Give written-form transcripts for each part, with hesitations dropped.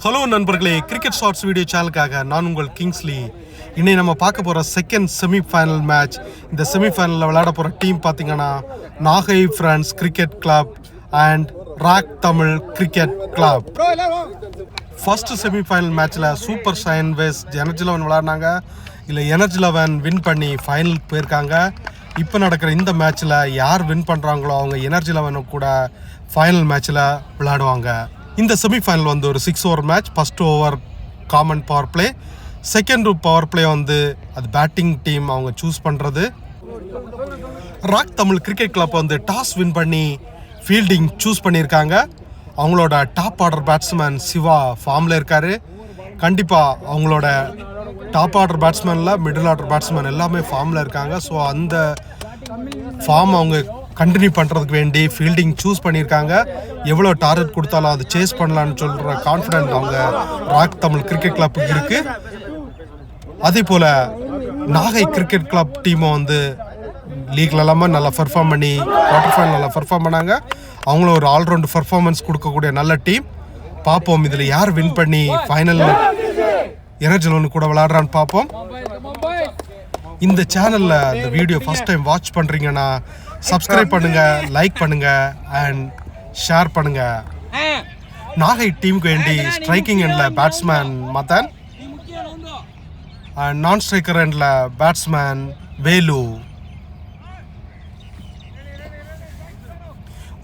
Hello நண்பர்களே, cricket shorts video சேனலுக்காக நான் உங்கள் கிங்ஸ்லி. இன்னைக்கு நம்ம பார்க்க போகிற செகண்ட் செமிஃபைனல் மேட்ச். இந்த செமிஃபைனலில் விளையாட போகிற டீம் பார்த்தீங்கன்னா Nagai friends cricket club and rock Tamil cricket club. First semi-final மேட்ச்சில் சூப்பர் சைன்வேஸ் எனர்ஜி 11 விளையாடினாங்க. இல்லை எனர்ஜி 11 வின் பண்ணி ஃபைனலுக்கு போயிருக்காங்க. இப்போ நடக்கிற இந்த மேட்ச்சில் யார் வின் பண்ணுறாங்களோ அவங்க எனர்ஜி 11 கூட ஃபைனல் மேட்ச்சில் விளையாடுவாங்க. இந்த செமிஃபைனல் வந்து ஒரு 6 over match. First over common power play, second power play வந்து அது பேட்டிங் டீம் அவங்க சூஸ் பண்ணுறது. ராக் தமிழ் கிரிக்கெட் கிளப் வந்து டாஸ் வின் பண்ணி ஃபீல்டிங் சூஸ் பண்ணியிருக்காங்க. அவங்களோட டாப் ஆர்டர் பேட்ஸ்மேன் சிவா ஃபார்மில் இருக்கார். கண்டிப்பாக அவங்களோட டாப் ஆர்டர் பேட்ஸ்மேனில் மிடில் ஆர்டர் பேட்ஸ்மேன் எல்லாமே ஃபார்மில் இருக்காங்க. ஸோ அந்த ஃபார்ம் அவங்க கண்டினியூ பண்ணுறதுக்கு வேண்டி ஃபீல்டிங் சூஸ் பண்ணியிருக்காங்க. எவ்வளோ டார்கெட் கொடுத்தாலும் அது சேஸ் பண்ணலான்னு சொல்கிற கான்ஃபிடென்ட் அவங்க ராக் தமிழ் கிரிக்கெட் கிளப்புக்கு இருக்குது. அதே போல் நாகை கிரிக்கெட் கிளப் டீமை வந்து லீக்ல எல்லாமே நல்லா பெர்ஃபார்ம் பண்ணி குவார்டர் ஃபைனல் நல்லா பெர்ஃபார்ம் பண்ணாங்க. அவங்களும் ஒரு ஆல்ரவுண்ட் பெர்ஃபார்மன்ஸ் கொடுக்கக்கூடிய நல்ல டீம். பார்ப்போம் இதில் யார் வின் பண்ணி ஃபைனலில் எனர்ஜி 11 கூட விளையாடுறான்னு பார்ப்போம். இந்த சேனலில் இந்த வீடியோ ஃபர்ஸ்ட் டைம் வாட்ச் பண்ணுறீங்கன்னா சப்ஸ்கிரைப் பண்ணுங்கள், லைக் பண்ணுங்கள் அண்ட் ஷேர் பண்ணுங்கள். நாகை டீமுக்கு வேண்டி ஸ்ட்ரைக்கிங் எண்டில் batsman Madhan and non striker எண்டில் பேட்ஸ்மேன் வேலு.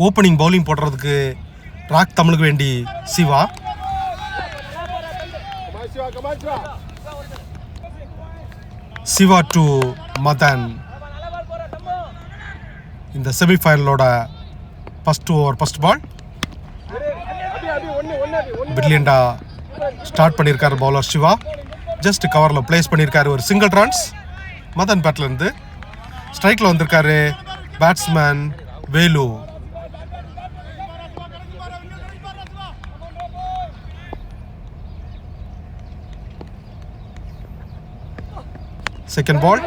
ஓப்பனிங் பவுலிங் போடுறதுக்கு ராக் தமிழுக்கு வேண்டி சிவா. சிவா டு மதன். இந்த செமிஃபைனலோட ஃபர்ஸ்ட் ஓவர் ஃபர்ஸ்ட் பால் பிரில்லியண்டா ஸ்டார்ட் பண்ணியிருக்காரு பவுலர் சிவா. ஜஸ்ட் கவரில் பிளேஸ் பண்ணியிருக்காரு ஒரு சிங்கிள் ரன்ஸ். மதன் பேட்லேருந்து ஸ்ட்ரைக்கில் வந்திருக்காரு பேட்ஸ்மேன் வேலு. Second ball.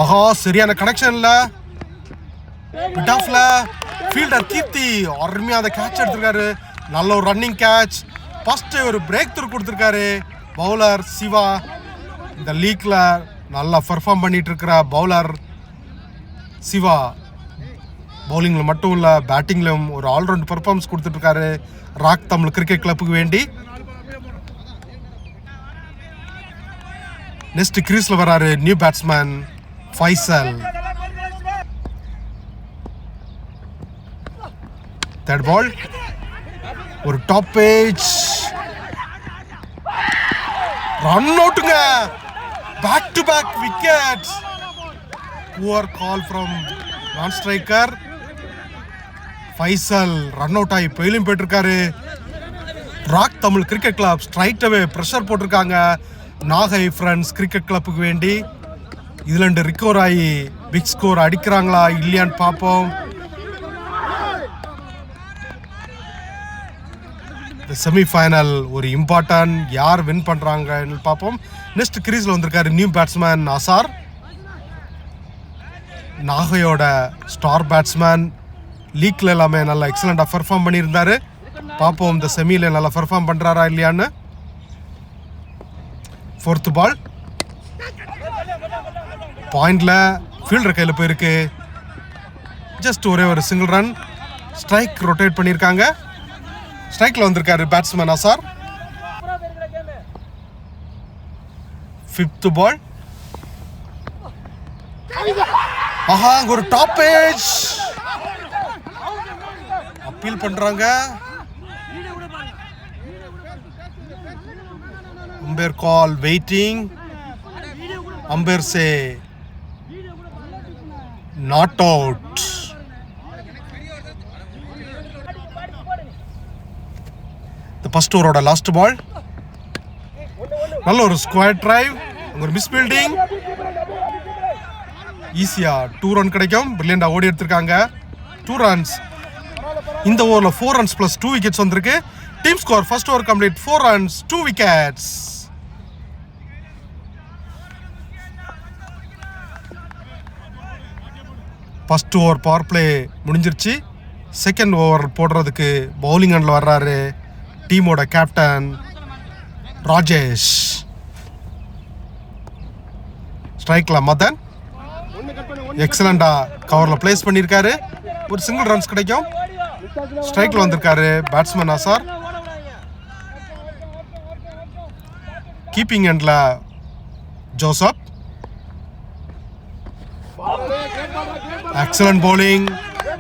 ஆஹா, சரியான கனெக்ஷன்ல மிட் ஆஃப்ல ஃபீல்டர் கீர்த்தி அருமையாக அந்த கேட்ச் எடுத்திருக்காரு. நல்ல ஒரு ரன்னிங் கேட்ச். ஃபர்ஸ்ட் ஒரு பிரேக் த்ரூ கொடுத்துருக்காரு பவுலர் சிவா. இந்த லீக்ல நல்லா பெர்ஃபார்ம் பண்ணிட்டு இருக்கிற பவுலர் சிவா. பவுலிங்கில் மட்டும் இல்லை பேட்டிங்லையும் ஒரு ஆல்ரவுண்ட் பெர்ஃபார்மன்ஸ் கொடுத்துட்டு இருக்காரு ராக் தமிழ் கிரிக்கெட் கிளப்புக்கு வேண்டி. நெக்ஸ்ட் கிரீஸ்ல வராரு new batsman Faisal. Third ball ஒரு டாப் பேஜ் ரன் அவுட்டுங்க. Back to back wicket. Poor call from non striker Faisal. Run out ஆகி பெயிலும் போயிட்டிருக்காரு. Rock Tamil cricket club straight away pressure போட்டிருக்காங்க நாகை ஃப்ரெண்ட்ஸ் கிரிக்கெட் கிளப்புக்கு வேண்டி. இதுல ரிகவர் ஆகி பிக் ஸ்கோர் அடிக்கிறாங்களா இல்லையான்னு பார்ப்போம். இந்த செமிஃபைனல் ஒரு இம்பார்ட்டன்ட், யார் வின் பண்றாங்கன்னு பார்ப்போம். நெக்ஸ்ட் கிரீஸ்ல வந்திருக்காரு நியூ பேட்ஸ்மேன் அசார். நாகையோட ஸ்டார் பேட்ஸ்மேன். லீக்ல எல்லாமே நல்லா எக்ஸலண்டா பெர்ஃபார்ம் பண்ணியிருந்தாரு. பார்ப்போம் இந்த செமியில நல்லா பெர்ஃபார்ம் பண்றாரா இல்லையான்னு. ஃபோர்த் பால் பாயிண்ட்ல ஃபீல்டர் கையில் போயிருக்கு. ஜஸ்ட் ஒரே ஒரு சிங்கிள் ரன். ஸ்ட்ரைக் ரொட்டேட் பண்ணியிருக்காங்க. ஸ்ட்ரைக்ல வந்திருக்காரு பேட்ஸ்மேன் அசார். Fifth ball. ஆஹா, ஒரு டாப் பேஜ் அப்பீல் பண்றாங்க. Umpire call waiting. Umpire say not out. The first over last ball. நல்ல ஒரு ஸ்குவாட் டிரைவ், ஒரு மிஸ் ஃபீல்டிங். ஈஸியா 2 ரன் கிடைக்கும். பிரில்லியண்டா ஓடி எடுத்திருக்காங்க 2 ரன்ஸ். இந்த ஓவர்ல 4 ரன்ஸ் பிளஸ் 2 விக்கெட்ஸ் வந்திருக்கு. Team score first over complete 4 runs 2 wickets. First over power play முடிஞ்சிருச்சு. செகண்ட் ஓவர் போடுறதுக்கு பவுலிங் ஹண்டில் வர்றாரு டீமோட கேப்டன் ராஜேஷ். ஸ்ட்ரைக்ல மதன் எக்ஸலண்டா கவர்ல பிளேஸ் பண்ணியிருக்காரு. ஒரு சிங்கிள் ரன்ஸ் கிடைக்கும். ஸ்ட்ரைக்ல வந்திருக்காரு பேட்ஸ்மேன் அசார். கீப்பிங் எண்ட்ல ஜோசப். Excellent bowling.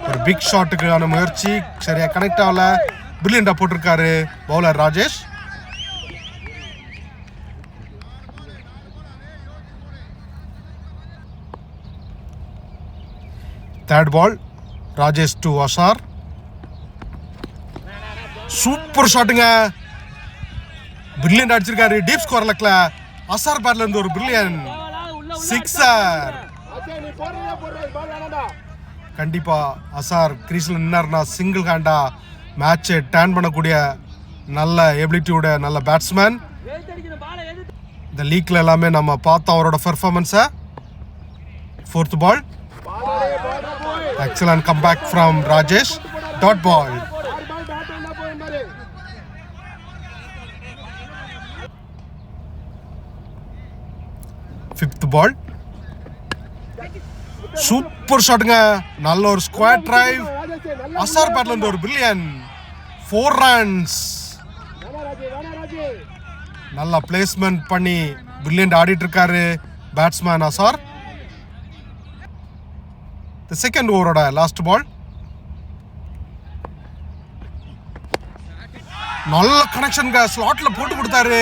ஒரு பிக் ஷாட்டுக்கான முயற்சி சரியா கனெக்ட் ஆகல. பிரில்லியண்டா போட்டிருக்காரு bowler Rajesh. Third ball Rajesh to Azhar. Super ஷாட்டுங்க. பிரில்லியன்ட் அடிச்சிருக்காரு. டீப் ஸ்கோர் லக்ல அசார் பேட்ல இருந்து ஒரு பிரில்லியன் சிக்ஸர். கண்டிப்பா அசார் கிரீஸ்ல நின்னார்னா சிங்கிள் ஹேண்டா மேட்சை டர்ன் பண்ணக்கூடிய நல்ல எபிலிட்டியோட நல்ல பேட்ஸ்மேன். இந்த லீக்ல எல்லாமே நம்ம பார்த்தோம் அவரோட பெர்ஃபார்மன்ஸை. Fourth ball excellent comeback from Rajesh. Dot ball. Fifth ball. Super shot nga. நல்ல ஒரு ஸ்குவாட் டிரைவ். அசார் பேட்ல இருந்து ஒரு பிரில்லியன் 4 runs. நல்ல பிளேஸ்மெண்ட் பண்ணி பிரில்லியன்ட் ஆடிட்டு இருக்காரு batsman Azhar. The second over last ball. நல்ல கனெக்ஷன் ஸ்லாட்ல போட்டு கொடுத்தாரு.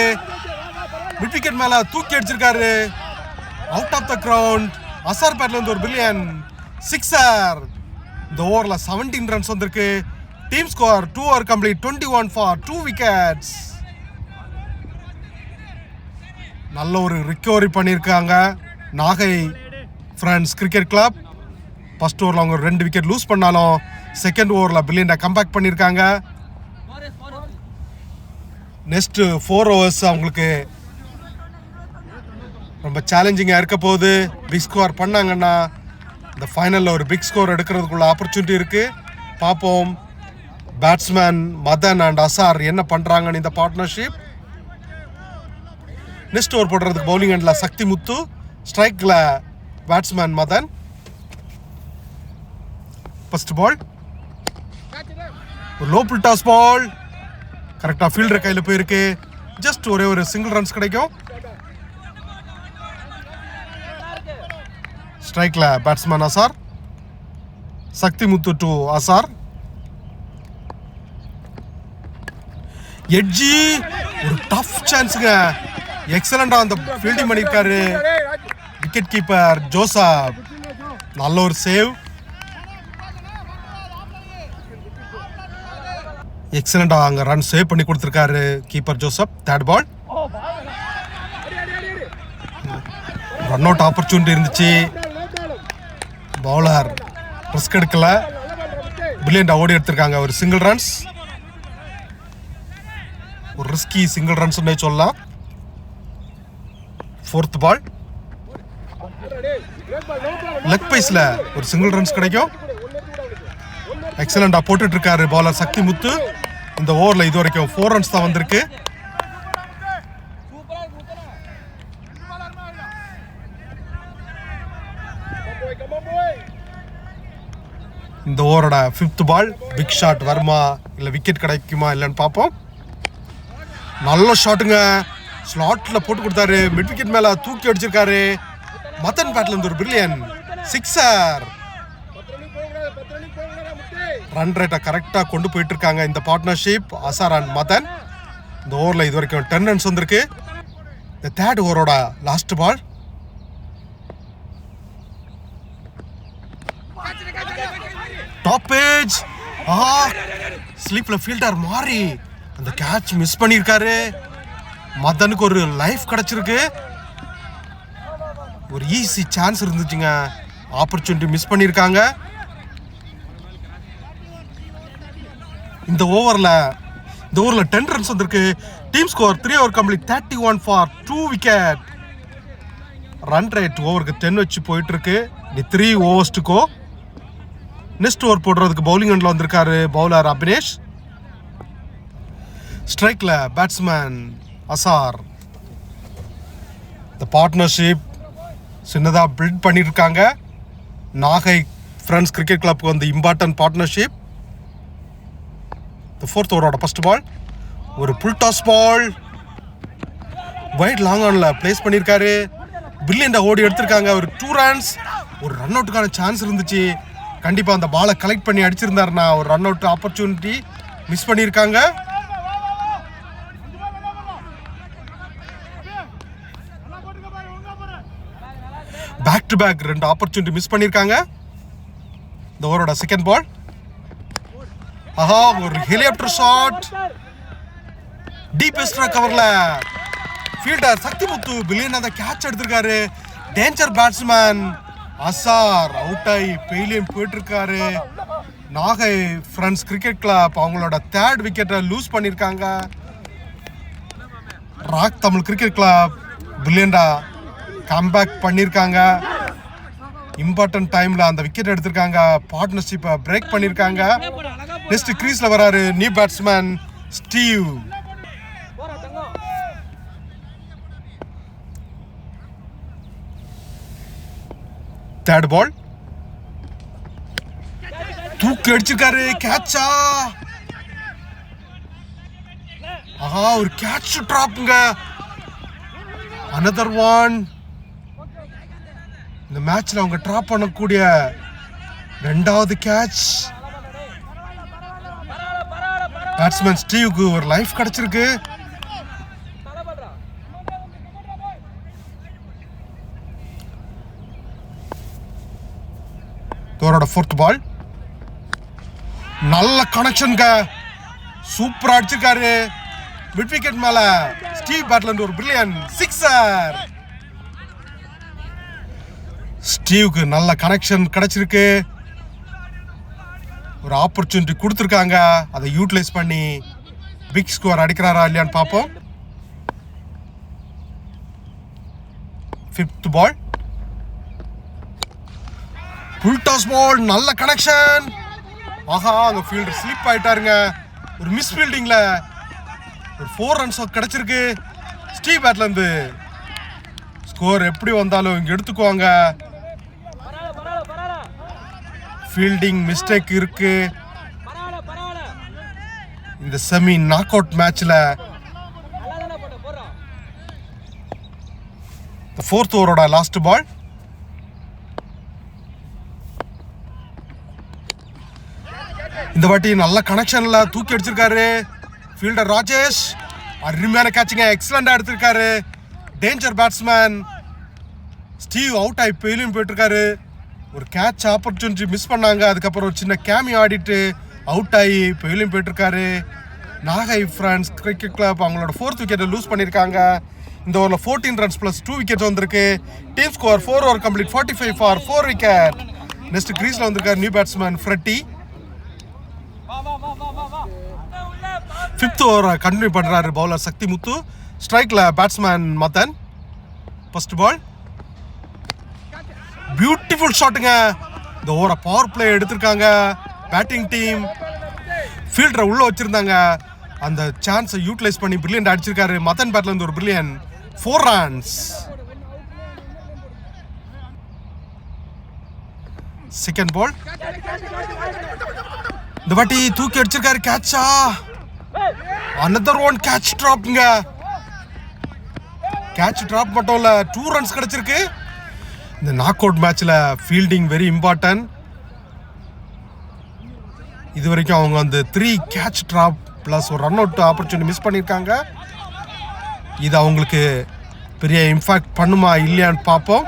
மிட் விக்கெட் மேல தூக்கி அடிச்சிருக்காரு. Out of the ground. Azhar பேட்ல இருந்து ஒரு பிரில்லியன் சிக்ஸர். இந்த ஓவர்ல 17 ரன்ஸ் வந்திருக்கு. Team score 2 over complete 21 for 2 wickets. நல்ல ஒரு ரிகவரி பண்ணியிருக்காங்க Nagai friends cricket club. First ஓவரில் அவங்க 2 விக்கெட் லூஸ் பண்ணாலும் செகண்ட் ஓவரில் பிரில்லியண்டாக கம்பேக் பண்ணியிருக்காங்க. நெக்ஸ்ட் 4 overs அவங்களுக்கு ரொம்ப சேலஞ்சிங்காக இருக்க போகுது. பிக் ஸ்கோர் பண்ணாங்கன்னா இந்த ஃபைனலில் ஒரு பிக் ஸ்கோர் எடுக்கிறதுக்குள்ள ஆப்பர்ச்சுனிட்டி இருக்குது. பார்ப்போம் பேட்ஸ்மேன் மதன் அண்ட் அசார் என்ன பண்ணுறாங்கன்னு இந்த பார்ட்னர்ஷிப். நெக்ஸ்ட் ஓவர் போடுறதுக்கு பவுலிங் எண்டில் சக்தி முத்து. ஸ்ட்ரைக்கில் பேட்ஸ்மேன் மதன். ஃபர்ஸ்ட் பால் ஒரு லோ புல் டாஸ் பால். கரெக்டாக ஃபீல்டர் கையில் போயிருக்கு. ஜஸ்ட் ஒரே ஒரு சிங்கிள் ரன்ஸ் கிடைக்கும். ஸ்ட்ரைக்ல பேட்ஸ்மேன் அசார். சக்தி முத்து டு அசார். எட்ஜி ஒரு டஃப் சான்ஸுங்க. எக்ஸலண்டா அந்த ஃபீல்டிங் பண்ணியிருக்காரு விக்கெட் கீப்பர் ஜோசப். நல்ல ஒரு சேவ். எக்ஸலண்டா அங்க ரன் சேவ் பண்ணி கொடுத்திருக்காரு keeper Joseph. Third ball run out opportunity இருந்துச்சு. பவுலர் ரிஸ்க் எடுக்கல. பிரில்லியண்டா ஓடி எடுத்திருக்காங்க ஒரு சிங்கிள் ரன்ஸ். ஒரு ரிஸ்கி சிங்கிள் ரன்ஸ் சொல்லலாம். ஃபோர்த் பால் லெக் பைஸ்ல ஒரு சிங்கிள் ரன்ஸ் கிடைக்கும். எக்ஸலண்டா போட்டுட்டு இருக்காரு பவுலர் சக்தி முத்து. இந்த ஓவர்ல இது வரைக்கும் 4 runs தான் வந்திருக்கு. இந்த ஓவரோட 5th பால் பிக் ஷாட் வருமா இல்ல விக்கெட் கிடைக்குமா இல்லன்னு பார்ப்போம். நல்ல ஷாட்டுங்க. ஸ்லாட்ல போட்டு கொடுத்தாரு. மிட் விக்கெட் மேல தூக்கி அடிச்சிருக்காரு. மதன் பேட்ல இருந்து ஒரு பிரில்லியன் சிக்ஸர். ரன் ரேட்டை கரெக்டாக கொண்டு போயிட்டு இருக்காங்க இந்த பார்ட்னர்ஷிப் அசார் அண்ட் மதன். இந்த ஓவரில் இது வரைக்கும் 10 runs வந்திருக்கு. இந்த தேர்ட் ஓவரோட லாஸ்ட் பால் டாப் பேஜ். ஸ்லீப்ல ஃபீல்டர் மாறி அந்த கேட்ச் மிஸ் பண்ணியிருக்காரு. மதனுக்கு ஒரு லைஃப் கிடைச்சிருக்கு. ஒரு ஈஸி சான்ஸ் இருந்துச்சுங்க. ஆப்பர்ச்சுனிட்டி மிஸ் பண்ணியிருக்காங்க. இந்த ஓவரில் 10 runs வந்திருக்கு. Team score 3 over complete 31 for 2 wicket. Run rate ஓவருக்கு 10 வச்சு போயிட்டு இருக்கு. 3 overs to go. Next over போடுறதுக்கு பவுலிங் எண்ட்ல வந்திருக்காரு பவுலர் அபினேஷ். ஸ்ட்ரைக்ல பேட்ஸ்மேன் அசார். இந்த பார்ட்னர்ஷிப் சின்னதாக பில்ட் பண்ணியிருக்காங்க. நாகை ஃப்ரெண்ட்ஸ் கிரிக்கெட் கிளப்புக்கு வந்து இம்பார்ட்டன்ட் பார்ட்னர்ஷிப். இந்த 4th ஓவரோட ஃபர்ஸ்ட் பால் ஒரு full toss ball wide long ஆனில் பிளேஸ் பண்ணியிருக்காரு. பிரில்லியண்டாக ஓடி எடுத்திருக்காங்க. ஒரு 2 runs, ஒரு ரன் அவுட்டுக்கான சான்ஸ் இருந்துச்சு. கண்டிப்பாக அந்த பாலை கலெக்ட் பண்ணி அடிச்சிருந்தாருன்னா ஒரு ரன் அவுட் ஆப்பர்ச்சுனிட்டி மிஸ் பண்ணியிருக்காங்க. Back to back 2 opportunity miss பண்ணியிருக்காங்க. இந்த ஓவரோட செகண்ட் பால் ஆஹா ஒரு ஹெலிகாப்டர் ஷாட் டீபெஸ்டா கவர்ல ஃபீல்டர் சக்திமுத்து பில்லியன் கேட்ச் எடுத்திருக்காரு. டேஞ்சர் பேட்ஸ்மேன் அசார் அவுட் ஆகி பெயிலியும் போயிட்டு இருக்காரு. நாகை ஃப்ரெண்ட்ஸ் கிரிக்கெட் கிளப் அவங்களோட 3rd விக்கெட்டை லூஸ் பண்ணியிருக்காங்க. ராக் தமிழ் கிரிக்கெட் கிளப் பில்லியண்டா கம்பேக் பண்ணியிருக்காங்க. இம்பார்ட்டன்ட் டைமில் அந்த விக்கெட் எடுத்திருக்காங்க. பார்ட்னர்ஷிப்பை பிரேக் பண்ணியிருக்காங்க. நெக்ஸ்ட் கிரீஸில் வராரு new batsman Steve. Third ball தூக்கி அடிச்சிருக்காரு. கேட்சா ஆஹா ஒரு கேட்ச் டிராப்ங்க. another one. இந்த மேட்ச்ல அவங்க டிராப் பண்ணக்கூடிய 2வது கேட்ச். பேட்ஸ்மேன் ஸ்டீவுக்கு ஒரு லைஃப் கிடைச்சிருக்கு. தோரோட 4th பால் நல்ல கனெக்ஷன்ங்க. சூப்பரா அடிச்சிருக்காரு. மிட் விக்கெட் மேல ஸ்டீவ் பேட்ல இருந்து ஒரு பிரில்லியன் சிக்ஸர். ஸ்டீவுக்கு நல்ல கனெக்ஷன் கிடைச்சிருக்கு. ஒரு ஆப்பர்ச்சுனிட்டி கொடுத்துருக்காங்க. அதை யூட்டிலைஸ் பண்ணி பிக் ஸ்கோர் அடிக்கிறாரா இல்லையான்னு பார்ப்போம். 5th பால் புல் டாஸ் பால் நல்ல கனெக்ஷன். ஆஹா அங்க ஃபீல்டர் ஸ்லிப் ஆயிட்டாருங்க. ஒரு மிஸ் ஃபீல்டிங்ல ஒரு 4 runs கிடைச்சிருக்கு. ஸ்டீவ் பேட்ல இருந்து ஸ்கோர் எப்படி வந்தாலும் இங்க எடுத்துக்குவாங்க. ஃபீல்டிங் மிஸ்டேக் இருக்கு. இந்த செமி நாக் அவுட் மேட்ச்ல 4th ஓவரோட லாஸ்ட் பால் இந்த வாட்டி நல்ல கனெக்ஷன்ல தூக்கி அடிச்சிருக்காரு. ஃபீல்டர் ராஜேஷ் அருமையான கேட்சிங்க எக்ஸலண்டா எடுத்திருக்காரு. டேஞ்சர் பேட்ஸ்மேன் ஸ்டீவ் அவுட் ஆகி பெயிலும் போயிட்டு இருக்காரு. ஒரு கேட்ச் ஆப்பர்ச்சுனிட்டி மிஸ் பண்ணாங்க. அதுக்கப்புறம் ஒரு சின்ன கேமி ஆடிட்டு அவுட் ஆகி பெயிலும் போயிட்டு இருக்காரு. நாகை ஃப்ரெண்ட்ஸ் கிரிக்கெட் கிளப் அவங்களோட 4th விக்கெட்டை லூஸ் பண்ணியிருக்காங்க. இந்த ஓவரில் 14 runs + 2 விக்கெட்ஸ் வந்திருக்கு. Team score 4 over complete 45 for 4 wicket. Next கிரீஸ்ல வந்திருக்காரு new batsman Freddy. 5th over continue பண்றாரு பவுலர் சக்திமுத்து. ஸ்ட்ரைக்ல batsman Madan. First ball beautiful ஷாட்டுங்க. இந்த ஓவரை பவர் பிளே எடுத்திருக்காங்க பேட்டிங் டீம். ஃபீல்டரை உள்ள வச்சிருந்தாங்க. அந்த சான்ஸை யூட்டிலைஸ் பண்ணி பிரில்லியன்ட் அடிச்சிருக்காரு. மதன் பேட்ல இருந்து ஒரு பிரில்லியன் 4 runs. செகண்ட் பால் இந்த வாட்டி தூக்கி அடிச்சிருக்காரு. கேட்சா another one catch drop-ங்க. கேட்ச் டிராப் மட்டும் இல்ல 2 runs கிடைச்சிருக்கு. இந்த நாக் அவுட் மேட்ச்ல ஃபீல்டிங் வெரி இம்பார்ட்டன்ட். இது வரைக்கும் அவங்க வந்து 3 catch drop + ஒரு ரன் அவுட் ஆப்பர்ச்சுனிட்டி மிஸ் பண்ணியிருக்காங்க. இது அவங்களுக்கு பெரிய இம்பாக்ட் பண்ணுமா இல்லையான்னு பார்ப்போம்.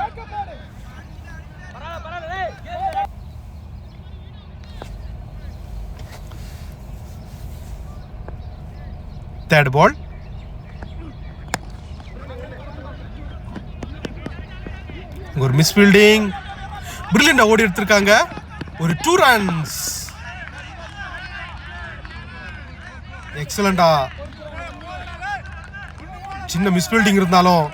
தேர்ட் பால் ஒரு மிஸ் ஃபீல்டிங். பிரில்லியண்டா ஓடி எடுத்திருக்காங்க. ஒரு 2 runs. எக்ஸலண்டா சின்ன மிஸ் ஃபீல்டிங் இருந்தாலும்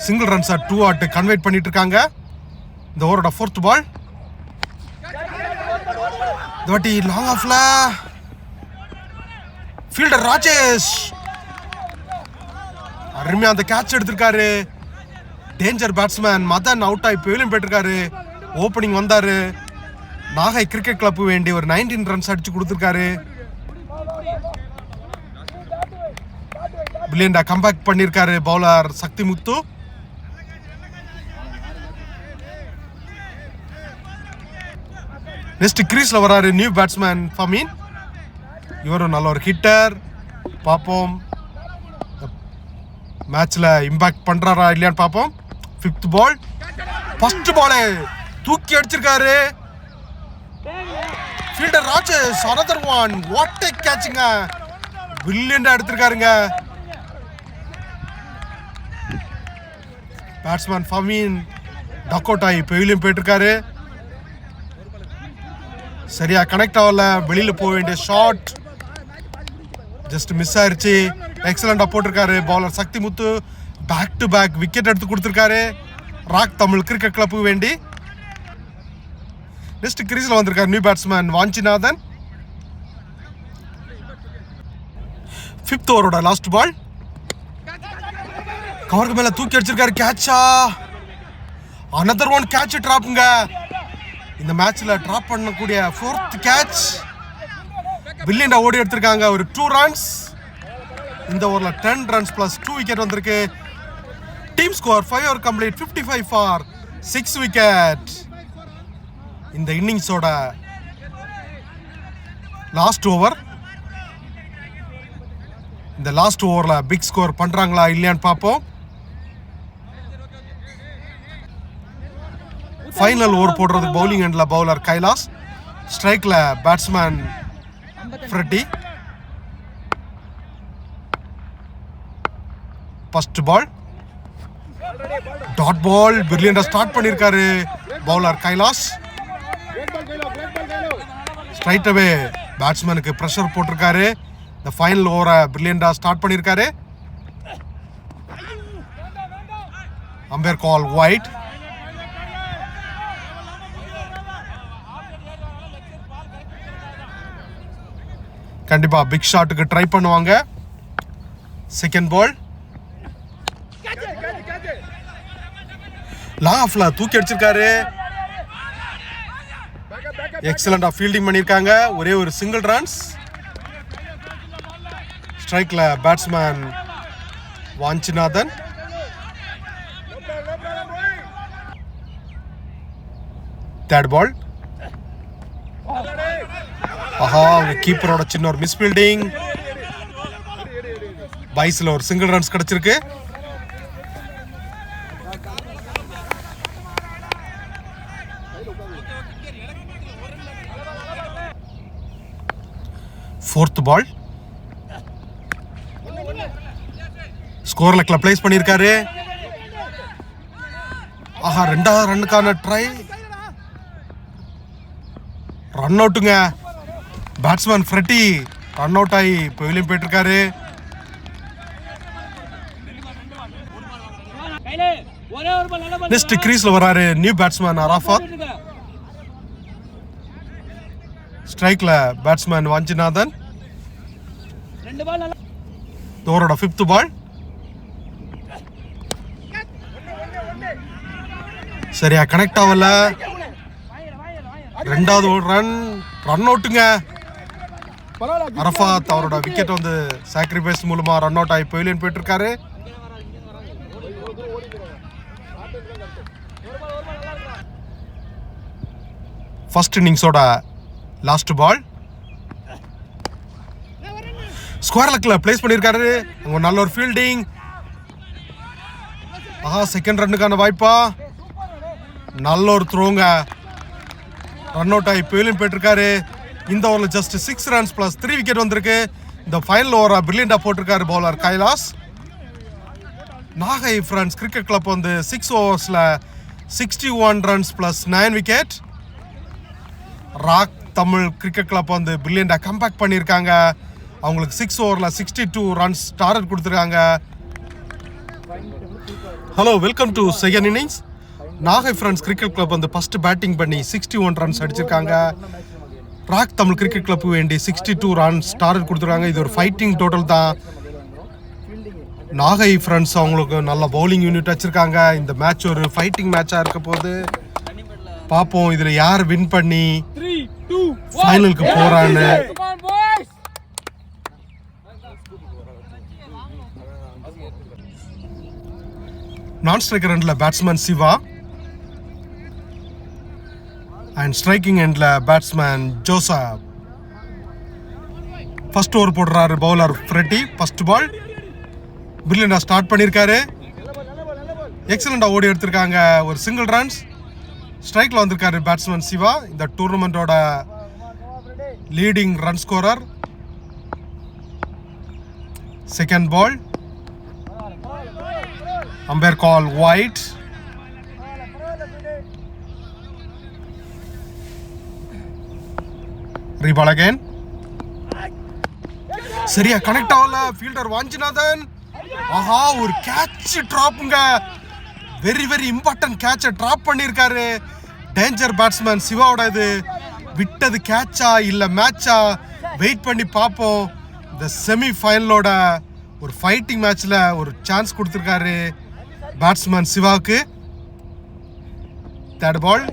சிங்கிள் ரன்ஸா 2 out கன்வெர்ட் பண்ணிட்டு இருக்காங்க. இந்த ஓவரோட 4th பால் இந்த வாட்டி லாங் ஆஃப்ல ஃபீல்டர் ராஜேஷ் அருமையா அந்த கேட்ச் எடுத்திருக்காரு. டேஞ்சர் பேட்ஸ்மேன் மதன் அவுட் ஆகி பெவிலியன் போயிட்டிருக்காரு. ஓப்பனிங் வந்தாரு. நாகை கிரிக்கெட் கிளப் வேண்டி ஒரு 19 ரன்ஸ் அடிச்சு கொடுத்துருக்காரு. பிரில்லியண்டா கம்பேக் பண்ணியிருக்காரு பவுலர் சக்தி முத்து. நெக்ஸ்ட் கிரீஸ்ல வராரு நியூ பேட்ஸ்மேன் ஃபமீன். இவரும் நல்ல ஒரு ஹிட்டர். பார்ப்போம் மேட்ச்ல இம்பாக்ட் பண்றாரா இல்லையான்னு பார்ப்போம். 5th பால், ஃபர்ஸ்ட் பாலே தூக்கி அடிச்சிருக்காரு. Fielder Rajesh another one. What a கேட்சிங்க, பிரில்லியண்டா எடுத்திருக்காருங்க. பேட்ஸ்மேன் ஃபமீன் டக் அவுட் ஆகி பெவிலியன் போயிட்டு இருக்காரு. சரியா கனெக்ட் ஆகல, வெளியில போக வேண்டிய ஷாட் ஜஸ்ட் மிஸ் ஆயிருச்சு. எக்ஸலண்டா போட்டிருக்காரு bowler Sakthi Muthu. Back to back wicket எடுத்து கொடுத்துருக்காரு ராக் தமிழ் கிரிக்கெட் கிளப்புக்கு வேண்டி. நெக்ஸ்ட் கிரீஸ்ல வந்திருக்காரு நியூ பேட்ஸ்மேன் வாஞ்சிநாதன். 5th ஓவரோட லாஸ்ட் பால். கவருக்கு மேல தூக்கி அடிச்சிருக்காரு. கேட்சா, அனதர் ஒன் கேட்ச் டிராப்புங்க. இந்த மேட்ச்ல டிராப் பண்ணக்கூடிய 4th கேட்ச். பிரில்லியண்டா ஓடி எடுத்திருக்காங்க. ஒரு 2 ரன்ஸ். இந்த ஓவர்ல 10 ரன்ஸ் பிளஸ் 2 விக்கெட் வந்திருக்கு. Team score 5 over complete 55 for 6 wicket. இந்த இன்னிங்ஸோட லாஸ்ட் ஓவர். இந்த லாஸ்ட் ஓவர்ல பிக் ஸ்கோர் பண்றாங்களா இல்லையான்னு பார்ப்போம். ஃபைனல் ஓவர் போடுறதுக்கு பவுலிங் எண்ட்ல பவுலர் கைலாஸ், ஸ்ட்ரைக்ல batsman Freddy. First ball dot ball, பிரில்லியண்டா ஸ்டார்ட் பண்ணிருக்காரு பவுலர் கைலாஸ். ஸ்ட்ரைட் அவே பேட்ஸ்மேனுக்கு பிரஷர் போட்டிருக்காரு. இந்த ஃபைனல் ஓவரை பிரில்லியண்டா ஸ்டார்ட் பண்ணிருக்காரு. Umpire call wide. கண்டிப்பா பிக் ஷாட்டுக்கு ட்ரை பண்ணுவாங்க. செகண்ட் பால் லாங் ஆஃப்ல தூக்கி அடிச்சிருக்காரு. எக்ஸலண்டா ஃபீல்டிங் பண்ணிருக்காங்க. ஒரே ஒரு சிங்கிள் ரன்ஸ். ஸ்ட்ரைக்ல பேட்ஸ்மேன் வாஞ்சிநாதன். Third ball. ஆஹா, அவங்க கீப்பரோட சின்ன ஒரு மிஸ் ஃபீல்டிங். பைஸ்ல ஒரு சிங்கிள் ரன்ஸ் கிடைச்சிருக்கு. Fourth ball. ஸ்கோர்ல கிளப் பிளேஸ் பண்ணிருக்காரு. ஆஹா, 2வது ரன்னுக்கான ட்ரை. ரன் அவுட்டுங்க. பேட்ஸ்மேன் ஃப்ரெட்டி ரன் அவுட் ஆகி பெவிலியன் போயிட்டு இருக்காரு. நெக்ஸ்ட் கிரீஸ்ல வராரு நியூ பேட்ஸ்மேன் அராஃபாத். ஸ்ட்ரைக்ல பேட்ஸ்மேன் வாஞ்சிநாதன். ஓவரோட 5th பால். சரியா கனெக்ட் ஆகல. 2வது ரன் அவுட்டுங்க. அரஃபாத் அவரோட விக்கெட் வந்து சாக்ரிஃபைஸ் மூலமா ரன் அவுட் ஆகி பெவிலியன் போயிட்டு இருக்காரு. ஃபர்ஸ்ட் இன்னிங்ஸோட லாஸ்ட் பால். ஸ்கொயர் லெக்ல பிளேஸ் பண்ணியிருக்காரு. அவங்க நல்ல ஒரு ஃபீல்டிங். ஆஹா, செகண்ட் ரன்னுக்கான வாய்ப்பா. நல்ல ஒரு த்ரோங்க. ரன் அவுட் ஆகி பெவிலியன் போயிட்டு இருக்காரு. இந்த ஓவர்ல ஜஸ்ட் 6 ரன்ஸ் பிளஸ் 3 விக்கெட் வந்திருக்கு. இந்த ஃபைனல் ஓவரா பிரில்லியண்டா போட்டிருக்காரு bowler Kailash. Nagai friends cricket club வந்து 6 ஓவர்ஸ்ல 61 runs plus 9 wicket. Rock Tamil cricket club வந்து பிரில்லியண்டா கம்பேக் பண்ணியிருக்காங்க. அவங்களுக்கு 6 ஓவர்ல 62 ரன்ஸ் டார்கெட் கொடுத்துருக்காங்க. Hello, welcome to second innings. Nagai friends cricket club வந்து ஃபர்ஸ்ட் பேட்டிங் பண்ணி 61 ரன்ஸ் அடிச்சிருக்காங்க. ராக் தமிழ் கிரிக்கெட் கிளப் வேண்டி 62 ரன்ஸ் டார்கெட் கொடுத்துருக்காங்க. இது ஒரு ஃபைட்டிங் டோட்டல் தான். நாகை ஃப்ரெண்ட்ஸ் அவங்களுக்கு நல்ல பவுலிங் யூனிட் வச்சுருக்காங்க. இந்த மேட்ச் ஒரு ஃபைட்டிங் மேட்சாக இருக்க போது பார்ப்போம் இதில் யார் வின் பண்ணி ஃபைனலுக்கு போகிறான்னு. நான் ஸ்ட்ரைக்கர் எண்டில் பேட்ஸ்மேன் சிவா அண்ட் ஸ்ட்ரைக்கிங் எண்டில் பேட்ஸ்மேன் ஜோசப். ஃபர்ஸ்ட் ஓவர் போடுறாரு பவுலர் ஃப்ரெட்டி. ஃபர்ஸ்ட் பால் பிரில்லியண்டா ஸ்டார்ட் பண்ணியிருக்காரு. எக்ஸலண்டா ஓடி எடுத்திருக்காங்க. ஒரு சிங்கிள் ரன்ஸ். ஸ்ட்ரைக்ல வந்திருக்காரு பேட்ஸ்மேன் சிவா, இந்த டூர்னமெண்டோட leading run scorer. Second ball umpire call wide. Reball again. சரியா கனெக்ட் ஆகல. ஃபீல்டர் வாஞ்சிநாதன். ஆஹா, ஒரு கேட்ச் டிராப்ங்க. வெரி வெரி இம்பார்ட்டன்ட் கேட்சை டிராப் பண்ணியிருக்காரு. டேஞ்சர் பேட்ஸ்மேன் சிவாவோட இது. விட்டது கேட்சா இல்லை மேட்சா வெயிட் பண்ணி பார்ப்போம். இந்த செமி ஃபைனலோட ஒரு ஃபைட்டிங் மேட்ச்ல ஒரு சான்ஸ் கொடுத்துருக்காரு பேட்ஸ்மேன் சிவாவுக்கு. Third ball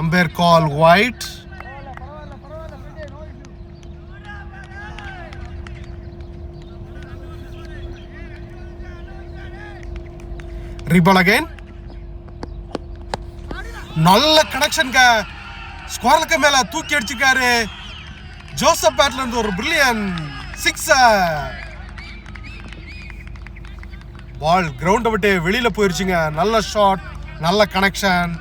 umpire call wide. Reball again. நல்ல கனெக்ஷன்க. ஸ்கோருக்கு மேல தூக்கி அடிச்சிருக்காரு ஜோசப். பேட்ல இருந்து ஒரு பிரில்லியன் சிக்ஸர். பால் கிரவுண்டை விட்டு வெளியில போயிருச்சுங்க. நல்ல ஷாட், நல்ல கனெக்ஷன்.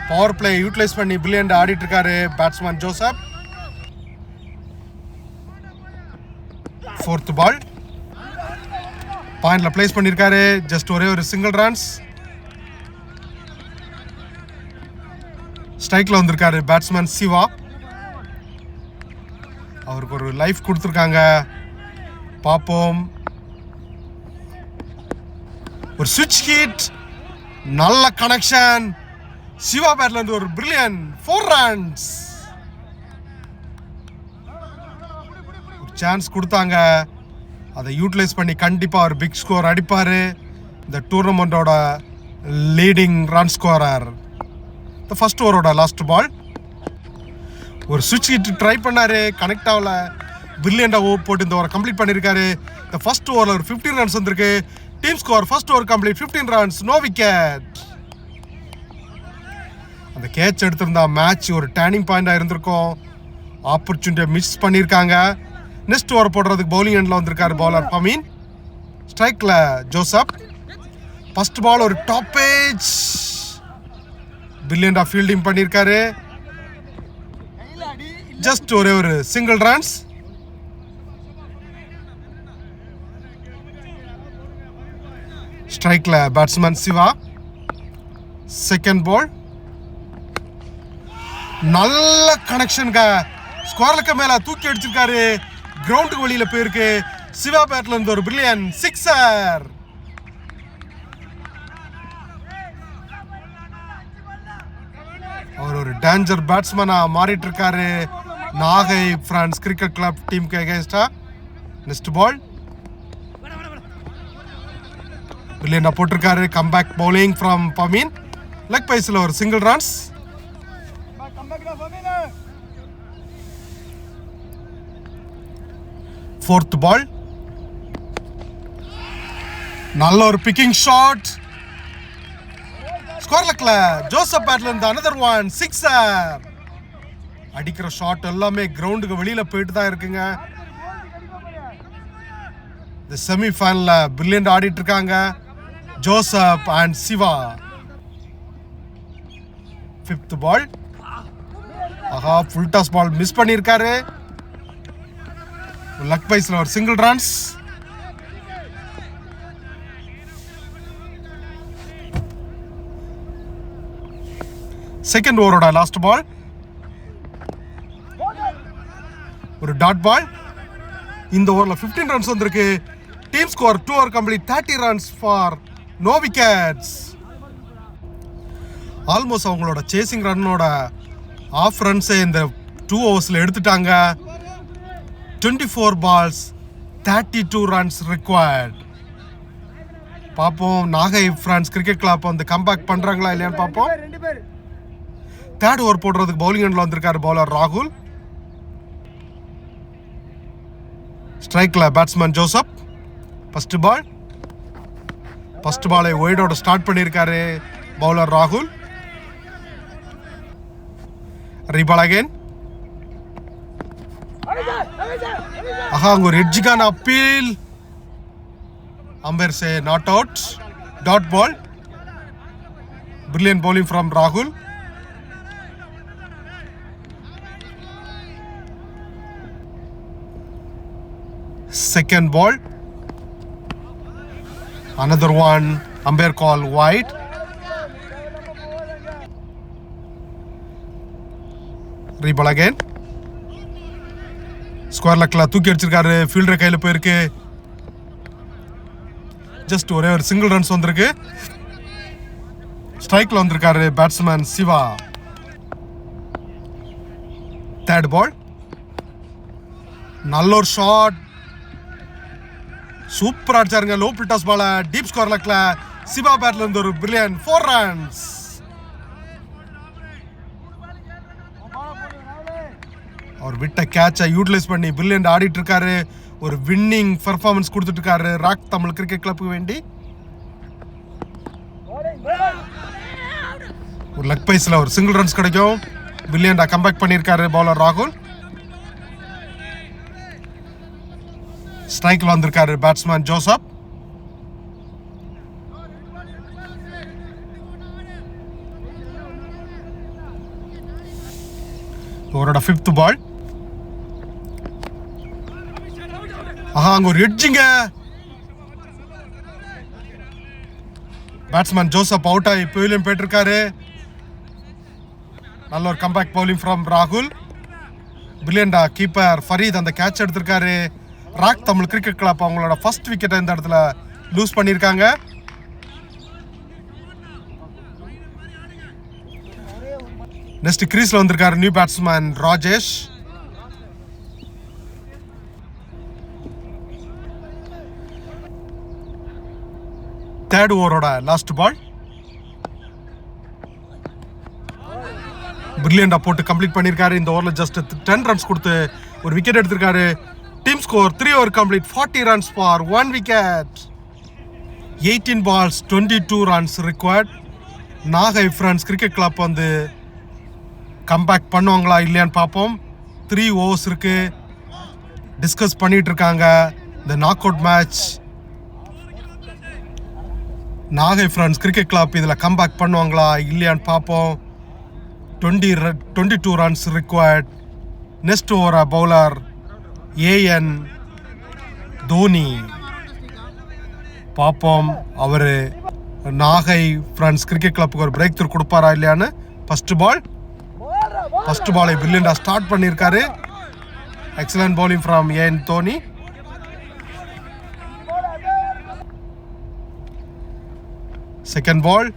பவர் பிளே யூட்டிலைஸ் பண்ணி பிரில்லியன்ட் ஆடிட்டு இருக்காரு பேட்ஸ்மேன் ஜோசப். ஃபோர்த் பால் பாயிண்ட்ல பிளேஸ் பண்ணிருக்காரு. ஜஸ்ட் ஒரே ஒரு சிங்கிள் ரன்ஸ். ஸ்ட்ரைக்ல வந்திருக்காரு பேட்ஸ்மேன் சிவா. அவருக்கு ஒரு லைஃப் கொடுத்துருக்காங்க. பார்ப்போம். ஒரு சுவிட்ச் ஹிட். நல்ல கனெக்ஷன். சிவா பேட்ல இருந்து ஒரு பிரில்லியன் 4 ரன்ஸ். ஒரு சான்ஸ் கொடுத்தாங்க. அதை யூட்டிலைஸ் பண்ணி கண்டிப்பா ஒரு பிக் ஸ்கோர் அடிப்பாரு. இந்த டூர்னமெண்டோட லீடிங் ரன் ஸ்கோரர். இந்த ஃபர்ஸ்ட் ஓவரோட லாஸ்ட் பால். ஒரு சுவிட்ச் ஹிட் ட்ரை பண்ணாரு, கனெக்ட் ஆகல. பிரில்லியண்டா ஓவர் போட்டு இந்த ஓவர் கம்ப்ளீட் பண்ணிருக்காரு. இந்த ஃபர்ஸ்ட் ஓவர்ல ஒரு 15 ரன்ஸ் வந்திருக்கு. Team score first over complete 15 runs, no wicket. அந்த கேட்ச் எடுத்திருந்தா மேட்ச் ஒரு டர்னிங் பாயிண்டா இருந்திருக்கும். ஆப்பர்ச்சுனிட்டியை மிஸ் பண்ணியிருக்காங்க. நெக்ஸ்ட் ஓவர் போடுறதுக்கு பவுலிங் எண்ட்ல வந்திருக்காரு பவுலர் பமீன். ஸ்ட்ரைக்ல ஜோசப். ஃபர்ஸ்ட் பால் ஒரு டாப் ஏஜ். பிரில்லியண்டா ஃபீல்டிங் பண்ணியிருக்காரு. ஜஸ்ட் ஒரே ஒரு சிங்கிள் ரன்ஸ். ஸ்ட்ரைக்ல பேட்ஸ்மேன் சிவா. செகண்ட் பால் நல்ல கனெக்ஷன். ஸ்கோர்லுக்கு மேல தூக்கி அடிச்சிருக்காரு. கிரவுண்டுக்கு வெளியில போயிருக்கு. சிவா பேட்ல இருந்து ஒரு பிரில்லியன் சிக்ஸர். அவர் ஒரு டேஞ்சர் பேட்ஸ்மேனா மாறிட்டு இருக்காரு நாகை பிரான்ஸ் கிரிக்கெட் கிளப் டீமுக்கு அகைன்ஸ்டா. நெக்ஸ்ட் பால் பிரில்லியண்டா போட்டிருக்காரு. Comeback bowling from Fameen. Leg பைஸ்ல ஒரு சிங்கிள் ரன்ஸ். ஃபோர்த் பால் நல்ல ஒரு பிக்கிங் ஷாட். ஸ்கோர் லெக்ல ஜோசப் பேட்ல இருந்து another one சிக்ஸர். அடிக்கிற ஷாட் எல்லாமே கிரவுண்டுக்கு வெளியில போயிட்டு தான் இருக்குங்க. இந்த செமி ஃபைனல்ல பிரில்லியன்ட் ஆடிட்டு இருக்காங்க Joseph and Siva. Fifth ball. ஆஹா, ஃபுல் டாஸ் பால் மிஸ் பண்ணியிருக்காரு. லக் பைஸ்ல ஒரு சிங்கிள் ரன்ஸ். செகண்ட் ஓவரோட லாஸ்ட் பால் ஒரு டாட் பால். இந்த ஓவரில் 15 ரன்ஸ் வந்திருக்கு. Team score 2 over complete 30 runs for no wickets. Almost அவங்களோட சேசிங் ரன்னோட ஆஃப் ரன்ஸை இந்த 2 ஓவர்ஸில் எடுத்துட்டாங்க. 24 balls 32 runs required. பார்ப்போம் நாகை ஃப்ரான்ஸ் கிரிக்கெட் கிளப் வந்து கம்பேக் பண்ணுறாங்களா இல்லையான்னு பார்ப்போம். 3rd ஓவர் போடுறதுக்கு பவுலிங் எண்டில் வந்திருக்காரு பவுலர் ராகுல். ஸ்ட்ரைக்கில் பேட்ஸ்மேன் ஜோசப். ஃபர்ஸ்ட் பாலை ஒய்டோட ஸ்டார்ட் பண்ணியிருக்காரு பவுலர் ராகுல். Reball again. அங்க ஒரு எட்ஜுக்கான appeal. Umpire say not out. Dot ball. Brilliant bowling from ராகுல். Second ball. Another one. Umpire call wide. Reball again. Square லக்கில் தூக்கி அடிச்சிருக்காரு. ஃபீல்டர் கையில் போயிருக்கு. ஜஸ்ட் ஒரே ஒரு சிங்கிள் ரன்ஸ் வந்திருக்கு. ஸ்ட்ரைக்கில் வந்திருக்காரு பேட்ஸ்மேன் சிவா. 3rd ball. நல்ல ஒரு ஷாட். சூப்பர் அடிச்சாருங்க. லோ பில்டாஸ் பால டீப் ஸ்கொயர் லக்ல சிவா பேட்ல இருந்து ஒரு பிரில்லியன்ட் 4 runs. அவர் விட்ட கேட்சை யூட்டிலைஸ் பண்ணி பிரில்லியன்ட் ஆடிட்டு இருக்காரு. ஒரு வின்னிங் பெர்ஃபார்மன்ஸ் கொடுத்துட்டு இருக்காரு ராக் தமிழ் கிரிக்கெட் கிளப்புக்கு வேண்டி. ஒரு லெக் பைஸ்ல ஒரு சிங்கிள் ரன்ஸ் கிடைக்கும். பிரில்லியண்டா கம்பேக் பண்ணியிருக்காரு பவுலர் ராகுல். ஸ்ட்ரைக்கில் வந்திருக்காரு பேட்ஸ்மேன் ஜோசப். அவரோட 5th ball. அங்க ஒரு எட்ஜிங்க. பேட்ஸ்மேன் ஜோசப் அவுட் ஆகி பவிலியன் போயிட்டு இருக்காரு. நல்ல ஒரு கம்பேக் பவுலிங் ஃப்ரம் ராகுல். பிரில்லியண்டா கீப்பர் ஃபரீத் அந்த கேட்ச் எடுத்திருக்காரு. ராக் தமிழ் கிரிக்கெட் கிளப் அவங்களோட ஃபர்ஸ்ட் விக்கெட்டை இந்த இடத்துல லூஸ் பண்ணியிருக்காங்க. நெக்ஸ்ட் கிரீஸ்ல வந்திருக்காரு நியூ பேட்ஸ்மேன் ராஜேஷ். தேர்ட் ஓவரோட லாஸ்ட் பால். பிரில்லியண்டா போட்டு கம்ப்ளீட் பண்ணியிருக்காரு. இந்த ஓவரில் ஜஸ்ட் 10 runs கொடுத்து ஒரு விக்கெட் எடுத்திருக்காரு. Team score 3 over complete 40 runs for 1 wicket. 18 balls 22 runs required. Nagai France cricket club வந்து கம்பேக் பண்ணுவாங்களா இல்லையான்னு பார்ப்போம். 3 overs இருக்கு. டிஸ்கஸ் பண்ணிட்டு இருக்காங்க இந்த knock out match. Nagai France cricket club இதில் கம்பேக் பண்ணுவாங்களா இல்லையான்னு பார்ப்போம். 22 runs required. நெக்ஸ்ட் ஓவரா பவுலர் ஏஎன் தோனி. பார்ப்போம் அவர் நாகை ஃப்ரான்ஸ் கிரிக்கெட் கிளப்புக்கு ஒரு பிரேக் த்ரூ கொடுப்பாரா இல்லையான்னு. ஃபர்ஸ்ட் பாலை பிரில்லியண்டா ஸ்டார்ட் பண்ணியிருக்காரு. Excellent bowling from AN Dhoni. Second ball.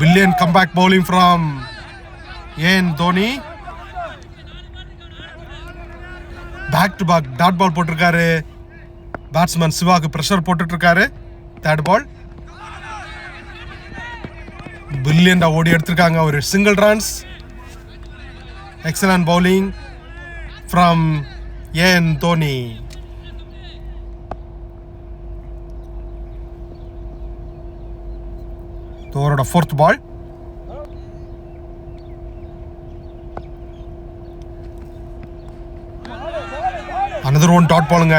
Brilliant comeback bowling from AN Dhoni. Back to back dot ball போட்டிருக்காரு. பேட்ஸ்மேன் சிவாக்கு பிரஷர் போட்டுட்டு இருக்காரு. 3rd ball. பிரில்லியண்டா ஓடி எடுத்திருக்காங்க ஒரு single runs. Excellent bowling from AN Dhoni. ஓவரோட 4th ball. another one dot பாலுங்க.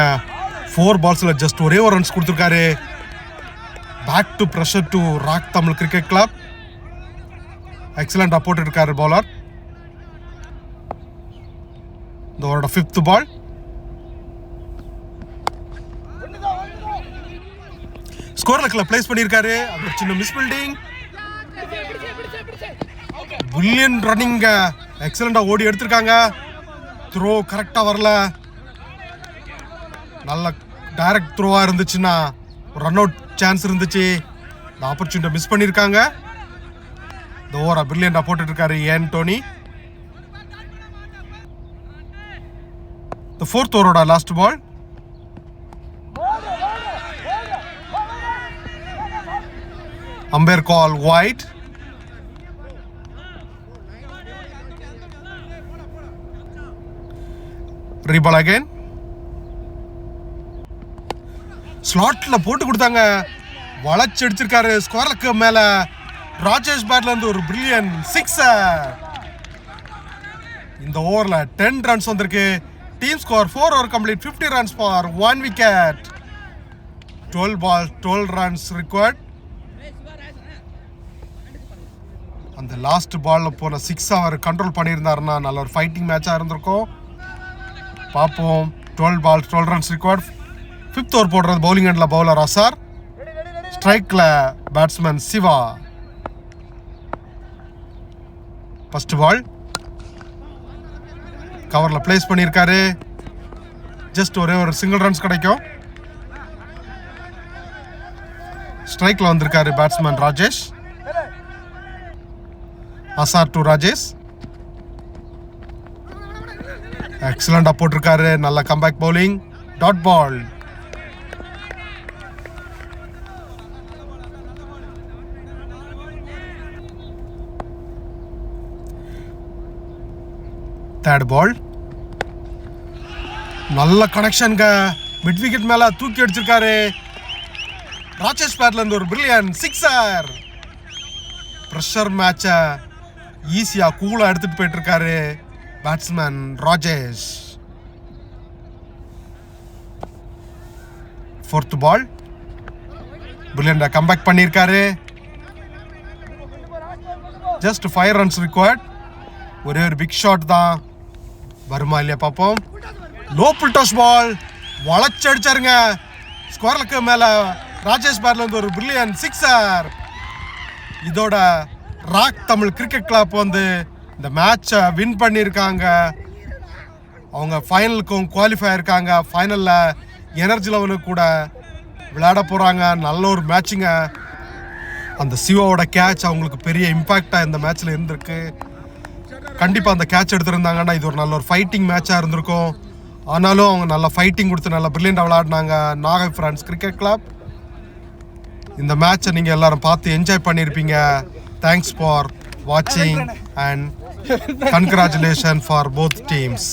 4 balls-ல just ஒரே ஒரு ரன்ஸ் கொடுத்துருக்காரு. Back to pressure to Rock Tamil cricket Club. எக்ஸலண்டா போட்டு இருக்காரு பவுலர். இந்த ஓவரோட 5th ball. ஸ்கோர் லக்கில் பிளேஸ் பண்ணியிருக்காரு. அது சின்ன மிஸ் பில்டிங். Brilliant running. எக்ஸலண்டா ஓடி எடுத்திருக்காங்க. த்ரோ கரெக்டா வரல. நல்ல டைரக்ட் த்ரோவா இருந்துச்சுன்னா ரன் அவுட் சான்ஸ் இருந்துச்சு. இந்த ஆப்பர்ச்சுனிட்டி மிஸ் பண்ணியிருக்காங்க. இந்த ஓவரா பிரில்லியண்டா போட்டுட்டு இருக்காரு AN Dhoni. fourth over last ball. Umpire call wide. Reball again. ஸ்லாட்ல போட்டு கொடுத்தாங்க, வளைச்சு அடிச்சிருக்காரு. ஸ்கொயருக்கு மேல ராஜேஷ் பேட்ல இருந்து ஒரு பிரில்லியன் சிக்ஸர். இந்த ஓவர்ல 10 ரன்ஸ் வந்திருக்கு. Team score 4 over complete, 50 runs for 1 wicket. 12 balls 12 runs required. அந்த லாஸ்ட் பால்ல போன 6 அவர் கண்ட்ரோல் பண்ணியிருந்தாருன்னா நல்ல ஒரு ஃபைட்டிங் மேட்சா இருந்திருக்கும். பார்ப்போம். 12 balls 12 runs required. 5th over போடுறது பவுலிங் எண்ட்ல பவுலர் அசார், ஸ்ட்ரைக்ல பேட்ஸ்மேன் சிவா. ஃபர்ஸ்ட் பால் கவர்ல பிளேஸ் பண்ணியிருக்காரு. ஜஸ்ட் ஒரே ஒரு சிங்கிள் ரன்ஸ் கிடைக்கும். ஸ்ட்ரைக்ல வந்திருக்காரு பேட்ஸ்மேன் ராஜேஷ். அசார் டு ராஜேஷ். எக்ஸலண்டா போட்டிருக்காரு. நல்ல comeback bowling. Dot ball. Third ball நல்ல கனெக்ஷனுங்க. மிட் விக்கெட் மேல தூக்கி அடிச்சிருக்காரு. ராஜேஷ் பேட்ல இருந்து ஒரு பிரில்லியன் சிக்ஸர். பிரஷர் மேட்ச ஈஸியா கூலா எடுத்துட்டு போயிட்டு இருக்காரு பேட்ஸ்மேன் ராஜேஷ். ஃபோர்த் பால் பிரில்லியண்டா கம்பேக் பண்ணியிருக்காரு. Just 5 runs required. ஒரே ஒரு பிக் ஷாட் தான். வருமா இல்லையா பார்ப்போம். லோ புல் டாஸ் பால் வளைச்சு அடிச்சாருங்க. ஸ்கொயருக்கு மேல ராஜேஷ் பேட்ல இருந்து ஒரு பிரில்லியன் சிக்ஸர். இதோட ராக் தமிழ் கிரிக்கெட் கிளப் வந்து இந்த மேட்சை வின் பண்ணியிருக்காங்க. அவங்க ஃபைனலுக்கும் குவாலிஃபை ஆயிருக்காங்க. ஃபைனல்ல எனர்ஜி லெவலுக்கு கூட விளையாட போறாங்க. நல்ல ஒரு மேட்சிங்க. அந்த சிவாவோட கேட்ச் அவங்களுக்கு பெரிய இம்பாக்டா இந்த மேட்ச்ல இருந்திருக்கு. கண்டிப்பா அந்த கேட்ச் எடுத்திருந்தாங்கன்னா இது ஒரு நல்ல ஒரு ஃபைட்டிங் மேட்சா இருந்திருக்கும். ஆனாலும் அவங்க நல்ல ஃபைட்டிங் கொடுத்து நல்ல பிரில்லியண்டா விளையாடினாங்க நாகை ஃப்ரெண்ட்ஸ் கிரிக்கெட் கிளப். இந்த மேட்சை நீங்க எல்லாரும் பார்த்து என்ஜாய் பண்ணியிருப்பீங்க. தேங்க்ஸ் ஃபார் வாட்சிங் and congratulation for both teams.